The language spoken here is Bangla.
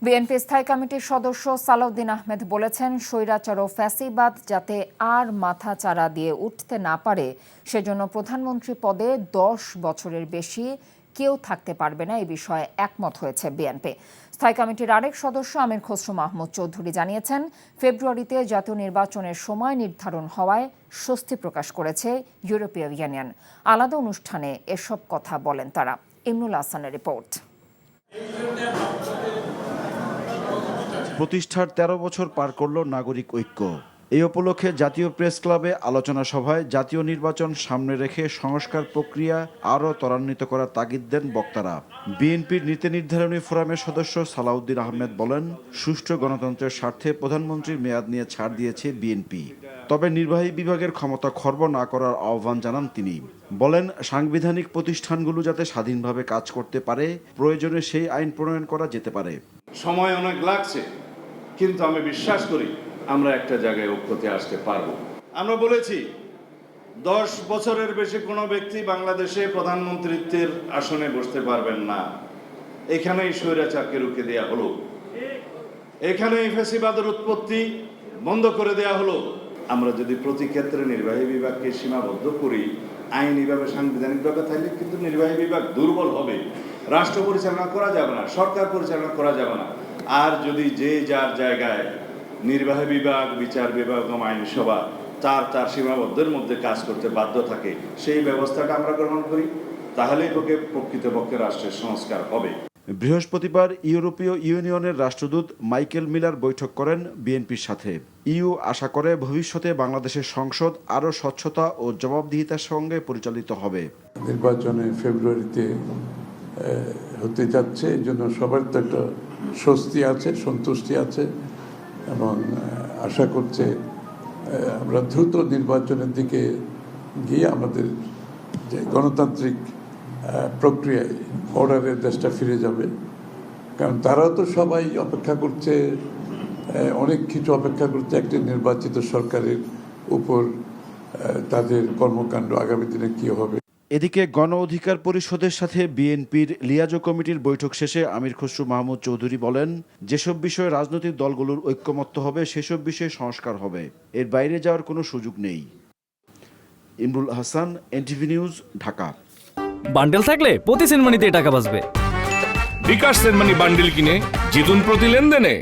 বিএনপি স্থায়ী কমিটির সদস্য সালাউদ্দিন আহমেদ বলেছেন, স্বৈরাচার ও ফ্যাসিবাদ যাতে আর মাথা চাড়া দিয়ে উঠতে না পারে সেজন্য প্রধানমন্ত্রী পদে 10 বছরের বেশি কেউ থাকতে পারবে না, এই বিষয়ে একমত হয়েছে বিএনপি। স্থায়ী কমিটির আরেক সদস্য আমির খসরু মাহমুদ চৌধুরী জানিয়েছেন, ফেব্রুয়ারিতে জাতীয় নির্বাচনের সময় নির্ধারণ হওয়ায় স্বস্তি প্রকাশ করেছে ইউরোপীয় ইউনিয়ন। আলাদা অনুষ্ঠানে এসব কথা বলেন তারা। ইমরুল হাসানের রিপোর্ট। প্রতিষ্ঠার 13 বছর পার করল নাগরিক ঐক্য। এই উপলক্ষে জাতীয় প্রেস ক্লাবে আলোচনা সভায় জাতীয় নির্বাচন সামনে রেখে সংস্কার প্রক্রিয়া আরও ত্বরান্বিত করার তাগিদ দেন বক্তারা। বিএনপির নীতি নির্ধারণী ফোরামের সদস্য সালাউদ্দিন আহমেদ বলেন, সুষ্ঠু গণতন্ত্রের স্বার্থে প্রধানমন্ত্রীর মেয়াদ নিয়ে ছাড় দিয়েছে বিএনপি। তবে নির্বাহী বিভাগের ক্ষমতা খর্ব না করার আহ্বান জানান তিনি। বলেন, সাংবিধানিক প্রতিষ্ঠানগুলো যাতে স্বাধীনভাবে কাজ করতে পারে, প্রয়োজনে সেই আইন প্রণয়ন করা যেতে পারে। সময় অনেক লাগছে, কিন্তু আমি বিশ্বাস করি আমরা একটা জায়গায় ঐক্যতে আসতে পারবো। আমরা বলেছি 10 বছরের বেশি কোনো ব্যক্তি বাংলাদেশে প্রধানমন্ত্রীত্বের আসনে বসতে পারবেন না। এখানেই স্বৈরাচারকে রুখে দেয়া হলো, এখানেই ফ্যাসিবাদের উৎপত্তি বন্ধ করে দেয়া হলো। আমরা যদি প্রতি ক্ষেত্রে নির্বাহী বিভাগকে সীমাবদ্ধ করি, আইনিভাবে সাংবিধানিকভাবে থাকলে কিন্তু নির্বাহী বিভাগ দুর্বল হবে, রাষ্ট্র পরিচালনা করা যাবে না, সরকার পরিচালনা করা যাবে না। আর যদি যে যার জায়গায় নির্বাহী বিভাগ, বিচার বিভাগ এবং আইনসভা তার সীমাবদ্ধের মধ্যে কাজ করতে বাধ্য থাকে, সেই ব্যবস্থাটা আমরা গ্রহণ করি, তাহলেই প্রকৃতপক্ষে রাষ্ট্রের সংস্কার হবে। বৃহস্পতিবার ইউরোপীয় ইউনিয়নের রাষ্ট্রদূত মাইকেল মিলার বৈঠক করেন বিএনপির সাথে। ইইউ আশা করে ভবিষ্যতে বাংলাদেশের সংসদ আরও স্বচ্ছতা ও জবাবদিহিতার সঙ্গে পরিচালিত হবে। নির্বাচনে ফেব্রুয়ারিতে হতে যাচ্ছে, এই জন্য সবার তো একটা স্বস্তি আছে, সন্তুষ্টি আছে এবং আশা করছে আমরা দ্রুত নির্বাচনের দিকে গিয়ে আমাদের যে গণতান্ত্রিক প্রক্রিয়ায় অর্ডারের দেশটা ফিরে যাবে। কারণ তারাও তো সবাই অপেক্ষা করছে, অনেক কিছু অপেক্ষা করছে একটি নির্বাচিত সরকারের উপর, তাদের কর্মকাণ্ড আগামী দিনে কী হবে। এদিকে গণ অধিকার পরিষদের সাথে বিএনপির লিয়াজো কমিটির বৈঠক শেষে আমির খসরু মাহমুদ চৌধুরী বলেন, যেসব বিষয়ে রাজনৈতিক দলগুলোর ঐক্যমত্য হবে সেসব বিষয়ে সংস্কার হবে, এর বাইরে যাওয়ার কোনো সুযোগ নেই। Imrul Hasan, NTV news, Dhaka. Bundle থাকলে প্রতি সেনমানিতে টাকা বাঁচবে। বিকাশ সেনমানি বান্ডেল কিনে জিতুন প্রতি লেনদেনে।